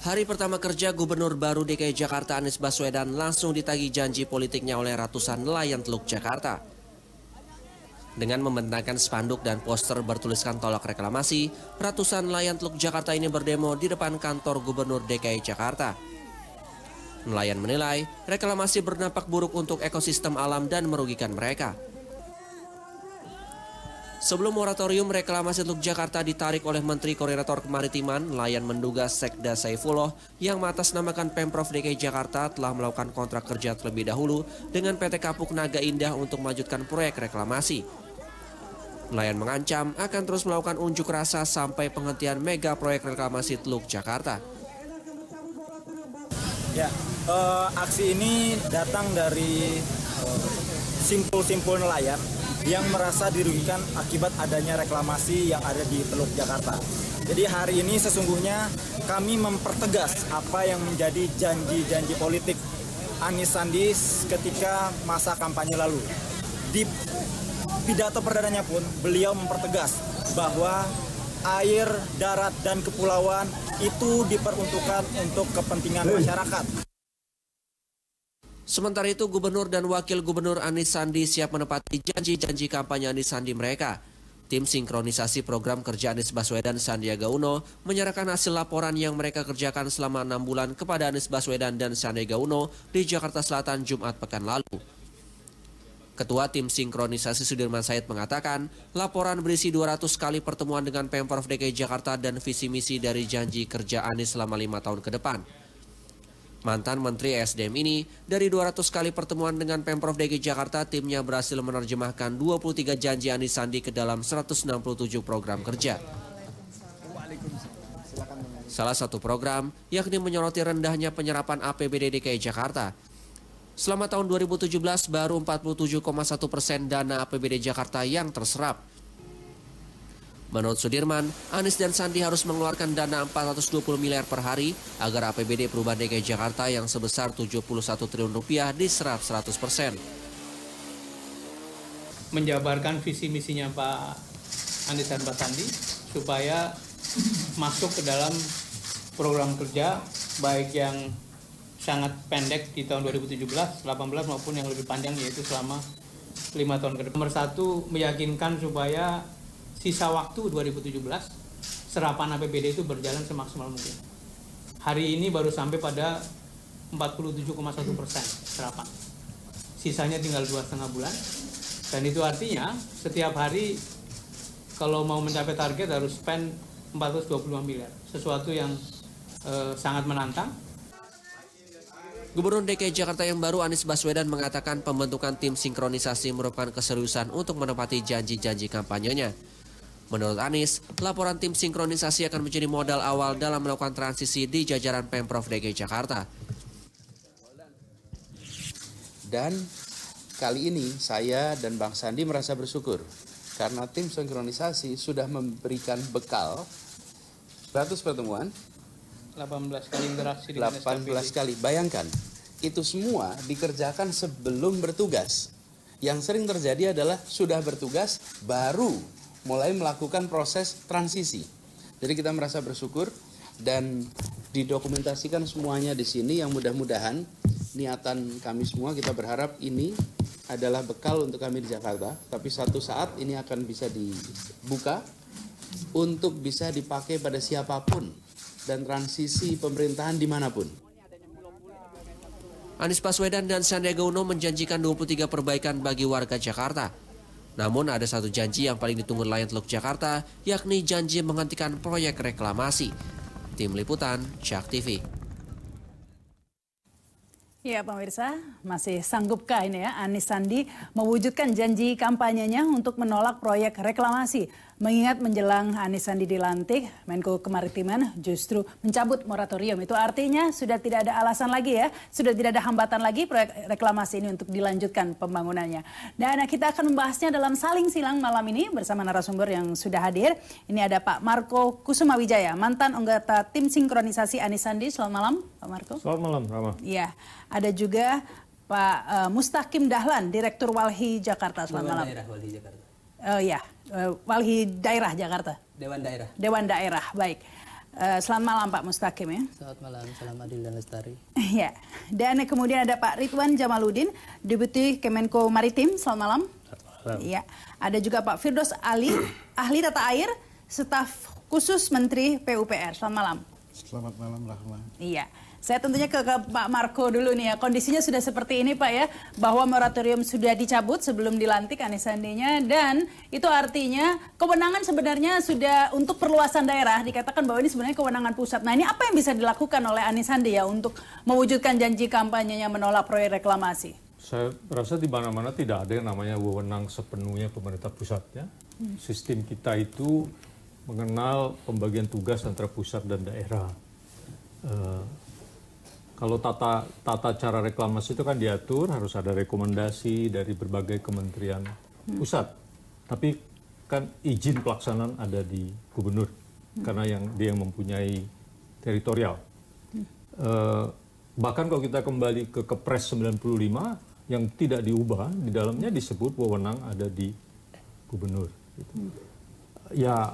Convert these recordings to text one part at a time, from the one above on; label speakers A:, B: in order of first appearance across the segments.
A: Hari pertama kerja Gubernur baru DKI Jakarta Anies Baswedan langsung ditagih janji politiknya oleh ratusan nelayan Teluk Jakarta. Dengan membentangkan spanduk dan poster bertuliskan tolak reklamasi, ratusan nelayan Teluk Jakarta ini berdemo di depan kantor Gubernur DKI Jakarta. Nelayan menilai reklamasi berdampak buruk untuk ekosistem alam dan merugikan mereka. Sebelum moratorium reklamasi Teluk Jakarta ditarik oleh Menteri Koordinator Kemaritiman, nelayan menduga Sekda Saifullah yang mengatasnamakan Pemprov DKI Jakarta telah melakukan kontrak kerja terlebih dahulu dengan PT Kapuk Naga Indah untuk melanjutkan proyek reklamasi. Nelayan mengancam akan terus melakukan unjuk rasa sampai penghentian mega proyek reklamasi Teluk Jakarta.
B: Ya, aksi ini datang dari simpul-simpul nelayan yang merasa dirugikan akibat adanya reklamasi yang ada di Teluk Jakarta. Jadi hari ini sesungguhnya kami mempertegas apa yang menjadi janji-janji politik Anies Sandi ketika masa kampanye lalu. Di pidato perdananya pun beliau mempertegas bahwa air, darat, dan kepulauan itu diperuntukkan untuk kepentingan masyarakat.
A: Sementara itu, Gubernur dan Wakil Gubernur Anies Sandi siap menepati janji-janji kampanye Anies Sandi mereka. Tim sinkronisasi program kerja Anies Baswedan Sandiaga Uno menyerahkan hasil laporan yang mereka kerjakan selama 6 bulan kepada Anies Baswedan dan Sandiaga Uno di Jakarta Selatan Jumat pekan lalu. Ketua Tim Sinkronisasi Sudirman Said mengatakan, laporan berisi 200 kali pertemuan dengan Pemprov DKI Jakarta dan visi misi dari janji kerja Anies selama 5 tahun ke depan. Mantan Menteri SDM ini, dari 200 kali pertemuan dengan Pemprov DKI Jakarta, timnya berhasil menerjemahkan 23 janji Anies Sandi ke dalam 167 program kerja. Salah satu program, yakni menyoroti rendahnya penyerapan APBD DKI Jakarta. Selama tahun 2017, baru 47,1% dana APBD Jakarta yang terserap. Menurut Sudirman, Anies dan Sandi harus mengeluarkan dana 420 miliar per hari agar APBD perubahan DKI Jakarta yang sebesar 71 triliun rupiah diserap 100%.
C: Menjabarkan visi misinya Pak Anies dan Pak Sandi supaya masuk ke dalam program kerja baik yang sangat pendek di tahun 2017, 18 maupun yang lebih panjang yaitu selama 5 tahun ke depan. Nomor 1, meyakinkan supaya sisa waktu 2017 serapan APBD itu berjalan semaksimal mungkin. Hari ini baru sampai pada 47,1% serapan. Sisanya tinggal 2,5 bulan. Dan itu artinya setiap hari kalau mau mencapai target harus spend 425 miliar. Sesuatu yang sangat menantang.
A: Gubernur DKI Jakarta yang baru Anies Baswedan mengatakan pembentukan tim sinkronisasi merupakan keseriusan untuk menepati janji-janji kampanyenya. Menurut Anies, laporan tim sinkronisasi akan menjadi modal awal dalam melakukan transisi di jajaran Pemprov DKI Jakarta.
D: Dan kali ini saya dan Bang Sandi merasa bersyukur karena tim sinkronisasi sudah memberikan bekal 100 pertemuan,
C: 18 kali interaksi dengan
D: 18 kali. Bayangkan, itu semua dikerjakan sebelum bertugas. Yang sering terjadi adalah sudah bertugas baru mulai melakukan proses transisi. Jadi kita merasa bersyukur dan didokumentasikan semuanya di sini yang mudah-mudahan niatan kami semua kita berharap ini adalah bekal untuk kami di Jakarta. Tapi satu saat ini akan bisa dibuka untuk bisa dipakai pada siapapun dan transisi pemerintahan dimanapun.
A: Anies Baswedan dan Sandiaga Uno menjanjikan 23 perbaikan bagi warga Jakarta. Namun ada satu janji yang paling ditunggu nelayan Teluk Jakarta, yakni janji menghentikan proyek reklamasi. Tim Liputan, Syak TV.
E: Ya pemirsa, masih sanggupkah ini ya Anies Sandi mewujudkan janji kampanyenya untuk menolak proyek reklamasi? Mengingat menjelang Anies Sandi dilantik, Menko Kemaritiman justru mencabut moratorium. Itu artinya sudah tidak ada alasan lagi ya, sudah tidak ada hambatan lagi proyek reklamasi ini untuk dilanjutkan pembangunannya. Dan kita akan membahasnya dalam Saling Silang malam ini bersama narasumber yang sudah hadir. Ini ada Pak Marco Kusumawijaya, mantan anggota tim sinkronisasi Anies Sandi. Selamat malam Pak Marco.
F: Selamat malam, Rama.
E: Iya, ada juga Pak Mustaqim Dahlan, Direktur Walhi Jakarta. Selamat malam.
G: Daerah Walhi Jakarta.
E: Walhi Daerah Jakarta.
G: Dewan Daerah.
E: Dewan Daerah, baik. Selamat malam Pak Mustaqim ya.
F: Selamat malam, salam adil dan lestari.
E: Ya, dan kemudian ada Pak Ridwan Jamaluddin, Deputi Kemenko Maritim. Selamat malam. Iya, ada juga Pak Firdaus Ali, ahli tata air, staf khusus Menteri PUPR. Selamat malam.
G: Selamat malam, Rahma.
E: Iya, saya tentunya ke Pak Marco dulu nih ya. Kondisinya sudah seperti ini Pak ya, bahwa moratorium sudah dicabut sebelum dilantik Anies Sandinya, dan itu artinya kewenangan sebenarnya sudah untuk perluasan daerah, dikatakan bahwa ini sebenarnya kewenangan pusat. Nah ini apa yang bisa dilakukan oleh Anies Sandi ya untuk mewujudkan janji kampanyenya menolak proyek reklamasi?
H: Saya rasa di mana-mana tidak ada yang namanya wewenang sepenuhnya pemerintah pusat ya. Sistem kita itu mengenal pembagian tugas antara pusat dan daerah. Kalau tata cara reklamasi itu kan diatur, harus ada rekomendasi dari berbagai kementerian pusat. Tapi kan izin pelaksanaan ada di gubernur, karena dia yang mempunyai teritorial. Bahkan kalau kita kembali ke Kepres 95, yang tidak diubah, di dalamnya disebut wewenang ada di gubernur. Gitu. Ya,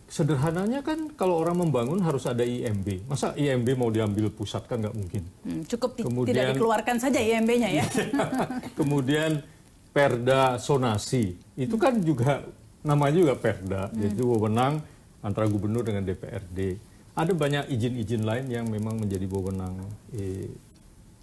H: sederhananya kan kalau orang membangun harus ada IMB. Masa IMB mau diambil pusat kan nggak mungkin.
E: Cukup tidak dikeluarkan saja IMB-nya ya.
H: Kemudian perda sonasi. Itu kan juga namanya juga perda. Jadi wewenang antara gubernur dengan DPRD. Ada banyak izin-izin lain yang memang menjadi wewenang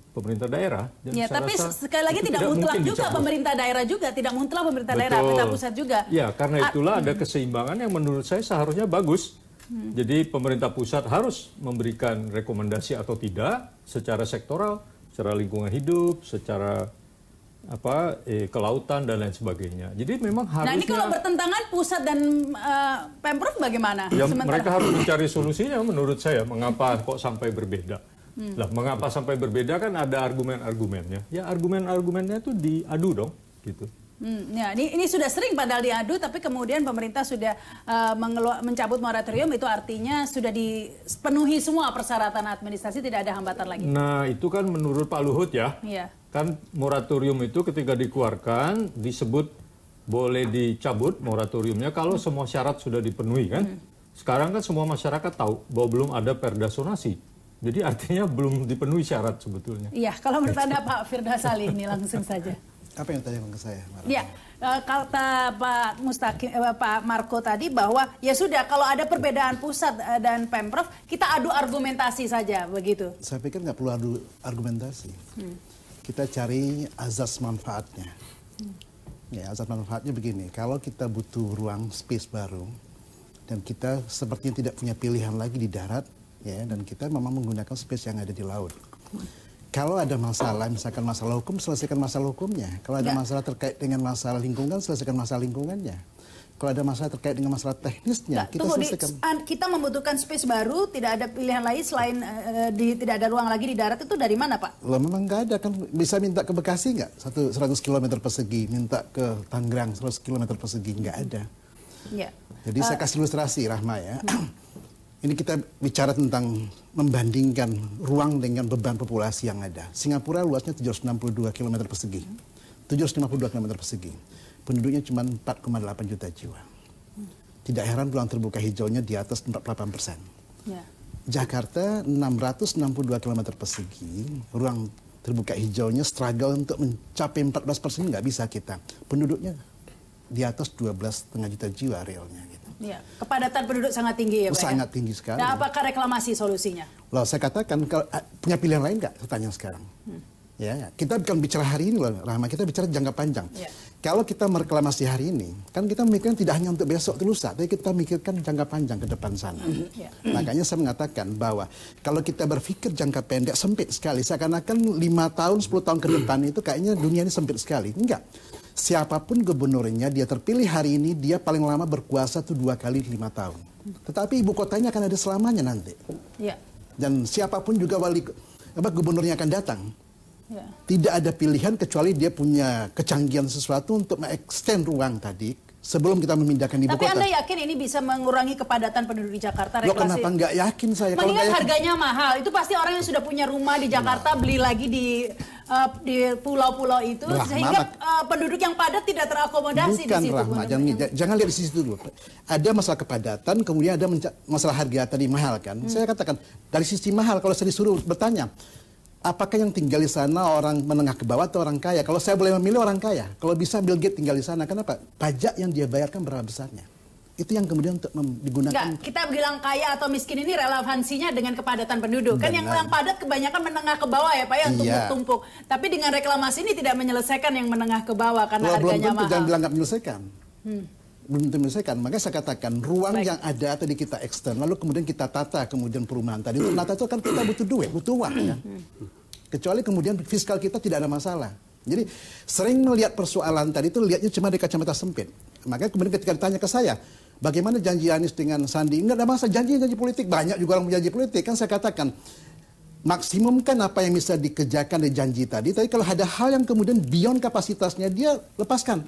H: pemerintah daerah. Dan
E: ya, tapi sekali lagi tidak mutlak juga dicabut. Pemerintah daerah juga, tidak mutlak pemerintah daerah, pemerintah pusat juga.
H: Ya, karena itulah ada keseimbangan yang menurut saya seharusnya bagus. Jadi pemerintah pusat harus memberikan rekomendasi atau tidak secara sektoral, secara lingkungan hidup, secara kelautan dan lain sebagainya. Jadi memang harusnya.
E: Nah ini kalau bertentangan pusat dan Pemprov bagaimana?
H: Ya, mereka harus mencari solusinya menurut saya. Mengapa kok sampai berbeda? Lah, mengapa sampai berbeda kan ada argumen-argumennya. Ya argumen-argumennya itu diadu dong, gitu.
E: Ya, ini sudah sering padahal diadu, tapi kemudian pemerintah sudah mencabut moratorium, itu artinya sudah dipenuhi semua persyaratan administrasi, tidak ada hambatan lagi.
H: Nah, itu kan menurut Pak Luhut ya.
E: Iya.
H: Kan moratorium itu ketika dikeluarkan disebut boleh dicabut moratoriumnya kalau semua syarat sudah dipenuhi kan. Sekarang kan semua masyarakat tahu bahwa belum ada perda sonasi. Jadi artinya belum dipenuhi syarat sebetulnya.
E: Iya, kalau menurut Anda Pak Firdaus Ali ini langsung saja.
G: Apa yang tadi ke saya?
E: Iya, kata Pak Mustaqim, Pak Marco tadi bahwa ya sudah kalau ada perbedaan pusat dan Pemprov, kita adu argumentasi saja begitu.
G: Saya pikir nggak perlu adu argumentasi. Kita cari azas manfaatnya. Ya, azas manfaatnya begini, kalau kita butuh ruang space baru dan kita sepertinya tidak punya pilihan lagi di darat, ya, dan kita memang menggunakan space yang ada di laut. Kalau ada masalah, misalkan masalah hukum, selesaikan masalah hukumnya. Kalau ada masalah terkait dengan masalah lingkungan, selesaikan masalah lingkungannya. Kalau ada masalah terkait dengan masalah teknisnya, kita selesaikan.
E: Kita membutuhkan space baru, tidak ada pilihan lain selain tidak ada ruang lagi di darat, itu dari mana Pak?
G: Loh, memang nggak ada, kan bisa minta ke Bekasi nggak? 100 km persegi, minta ke Tangerang 100 km persegi, nggak ada. Ya. Jadi saya kasih ilustrasi, Rahma ya. Ini kita bicara tentang membandingkan ruang dengan beban populasi yang ada. Singapura luasnya 762 km persegi. 752 km persegi. Penduduknya cuma 4,8 juta jiwa. Tidak heran ruang terbuka hijaunya di atas 48%. Ya. Jakarta 662 km persegi. Ruang terbuka hijaunya struggle untuk mencapai 14%, nggak bisa kita. Penduduknya di atas 12,5 juta jiwa realnya.
E: Ya, kepadatan penduduk sangat tinggi ya Pak?
G: Sangat tinggi sekali.
E: Nah, apakah reklamasi solusinya?
G: Loh, saya katakan, kalau punya pilihan lain nggak? Saya tanya sekarang. Ya, kita bukan bicara hari ini loh, Rahma, kita bicara jangka panjang. Ya. Kalau kita mereklamasi hari ini, kan kita memikirkan tidak hanya untuk besok atau lusa, tapi kita mikirkan jangka panjang ke depan sana. Ya. Makanya saya mengatakan bahwa kalau kita berpikir jangka pendek sempit sekali, seakan-akan 5 tahun, 10 tahun ke depan itu kayaknya dunia ini sempit sekali. Enggak. Siapapun gubernurnya, dia terpilih hari ini, dia paling lama berkuasa itu 2 kali 5 tahun. Tetapi ibu kotanya akan ada selamanya nanti. Ya. Dan siapapun juga gubernurnya akan datang. Ya. Tidak ada pilihan kecuali dia punya kecanggihan sesuatu untuk mengextend ruang tadi sebelum kita memindahkan ibu kota.
E: Tapi Anda yakin ini bisa mengurangi kepadatan penduduk di Jakarta?
G: Loh, kenapa nggak yakin saya?
E: Mengingat harganya mahal, itu pasti orang yang sudah punya rumah di Jakarta beli lagi di di pulau-pulau itu sehingga penduduk yang padat tidak terakomodasi di situ.
G: Rahma, jangan lihat di situ dulu. Ada masalah kepadatan, kemudian ada masalah harga tadi mahal kan. Saya katakan dari sisi mahal, kalau saya disuruh bertanya, apakah yang tinggal di sana orang menengah ke bawah atau orang kaya? Kalau saya boleh memilih orang kaya, kalau bisa Bill Gates tinggal di sana. Kenapa? Pajak yang dia bayarkan berapa besarnya? Itu yang kemudian untuk digunakan.
E: Kita bilang kaya atau miskin ini relevansinya dengan kepadatan penduduk. Kan yang padat kebanyakan menengah ke bawah ya Pak ya, tumpuk-tumpuk. Tapi dengan reklamasi ini tidak menyelesaikan yang menengah ke bawah karena harganya mahal.
G: Jangan bilang nggak menyelesaikan. Belum tentu menyelesaikan. Makanya saya katakan ruang yang ada tadi kita eksternal, lalu kemudian kita tata kemudian perumahan tadi. Untuk menata itu kan kita butuh duit, butuh uang. Kan? Kecuali kemudian fiskal kita tidak ada masalah. Jadi sering melihat persoalan tadi itu lihatnya cuma di kacamata sempit. Makanya kemudian ketika ditanya ke saya, bagaimana janji Anies dengan Sandi? Enggak ada masalah, janji politik. Banyak juga orang janji politik. Kan saya katakan, maksimumkan apa yang bisa dikerjakan dari janji tadi. Tapi kalau ada hal yang kemudian beyond kapasitasnya, dia lepaskan.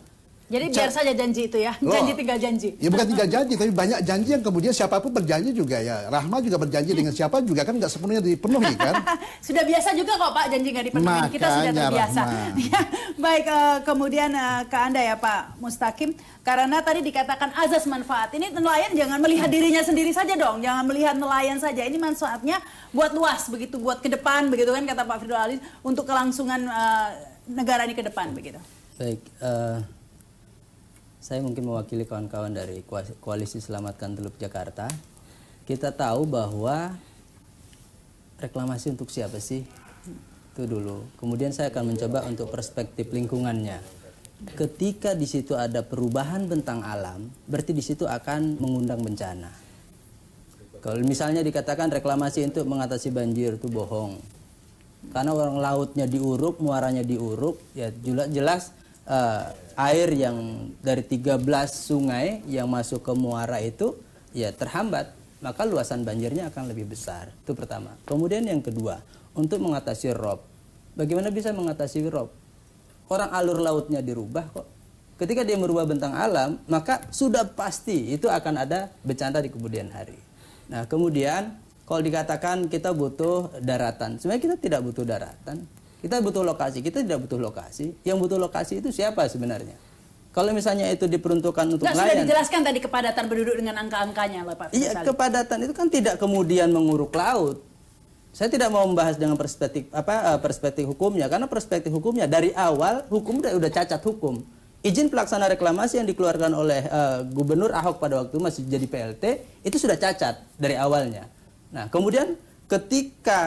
E: Jadi biar saja janji itu ya, janji tinggal janji.
G: Ya bukan tinggal janji, tapi banyak janji yang kemudian siapapun berjanji juga ya. Rahma juga berjanji dengan siapa juga kan nggak sepenuhnya dipenuhi kan.
E: Sudah biasa juga kok Pak janji nggak dipenuhi, kita sudah terbiasa. Baik, kemudian ke Anda ya Pak Mustaqim, karena tadi dikatakan azas manfaat. Ini nelayan jangan melihat dirinya sendiri saja dong, jangan melihat nelayan saja. Ini manfaatnya buat luas begitu, buat ke depan begitu kan kata Pak Firdaus Ali, untuk kelangsungan negara ini ke depan begitu.
F: Baik, saya mungkin mewakili kawan-kawan dari Koalisi Selamatkan Teluk Jakarta. Kita tahu bahwa reklamasi untuk siapa sih? Itu dulu. Kemudian saya akan mencoba untuk perspektif lingkungannya. Ketika di situ ada perubahan bentang alam, berarti di situ akan mengundang bencana. Kalau misalnya dikatakan reklamasi untuk mengatasi banjir, itu bohong. Karena orang lautnya diuruk, muaranya diuruk, ya jelas air yang dari 13 sungai yang masuk ke muara itu ya terhambat, maka luasan banjirnya akan lebih besar. Itu pertama. Kemudian yang kedua, untuk mengatasi rob. Bagaimana bisa mengatasi rob? Orang alur lautnya dirubah kok. Ketika dia merubah bentang alam, maka sudah pasti itu akan ada bencana di kemudian hari. Nah, kemudian kalau dikatakan kita butuh daratan, sebenarnya kita tidak butuh daratan. Kita butuh lokasi, kita tidak butuh lokasi. Yang butuh lokasi itu siapa sebenarnya? Kalau misalnya itu diperuntukkan untuk nelayan.
E: Sudah dijelaskan tadi kepadatan penduduk dengan angka-angkanya Pak.
F: Iya, kepadatan itu kan tidak kemudian menguruk laut. Saya tidak mau membahas dengan perspektif hukumnya, karena perspektif hukumnya dari awal hukum udah cacat hukum. Izin pelaksana reklamasi yang dikeluarkan oleh Gubernur Ahok pada waktu masih jadi PLT itu sudah cacat dari awalnya. Nah, kemudian ketika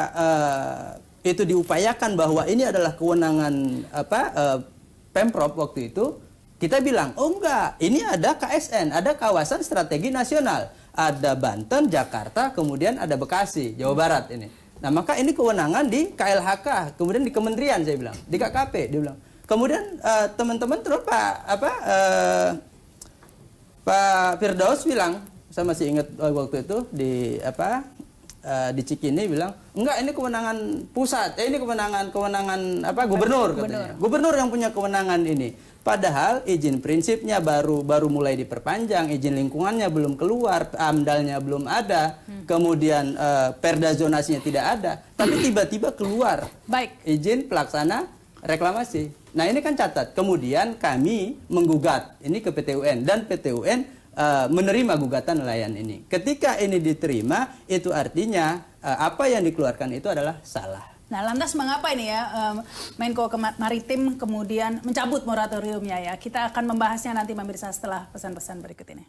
F: itu diupayakan bahwa ini adalah kewenangan Pemprov waktu itu, kita bilang, oh enggak, ini ada KSN, ada kawasan strategi nasional, ada Banten, Jakarta, kemudian ada Bekasi, Jawa Barat ini. Nah, maka ini kewenangan di KLHK, kemudian di kementerian saya bilang, di KKP dia bilang. Kemudian teman-teman terus Pak Firdaus bilang, saya masih ingat waktu itu di Cikini bilang, enggak, ini kewenangan pusat, ini kewenangan gubernur katanya. Gubernur yang punya kewenangan ini. Padahal izin prinsipnya baru mulai diperpanjang, izin lingkungannya belum keluar, AMDAL-nya belum ada, kemudian perda zonasinya tidak ada, tapi tiba-tiba keluar izin pelaksana reklamasi. Nah, ini kan catat. Kemudian kami menggugat ini ke PT UN dan PT UN menerima gugatan nelayan ini. Ketika ini diterima, itu artinya apa yang dikeluarkan itu adalah salah.
E: Nah, lantas mengapa ini ya Menko Maritim kemudian mencabut moratoriumnya ya? Kita akan membahasnya nanti pemirsa setelah pesan-pesan berikut ini.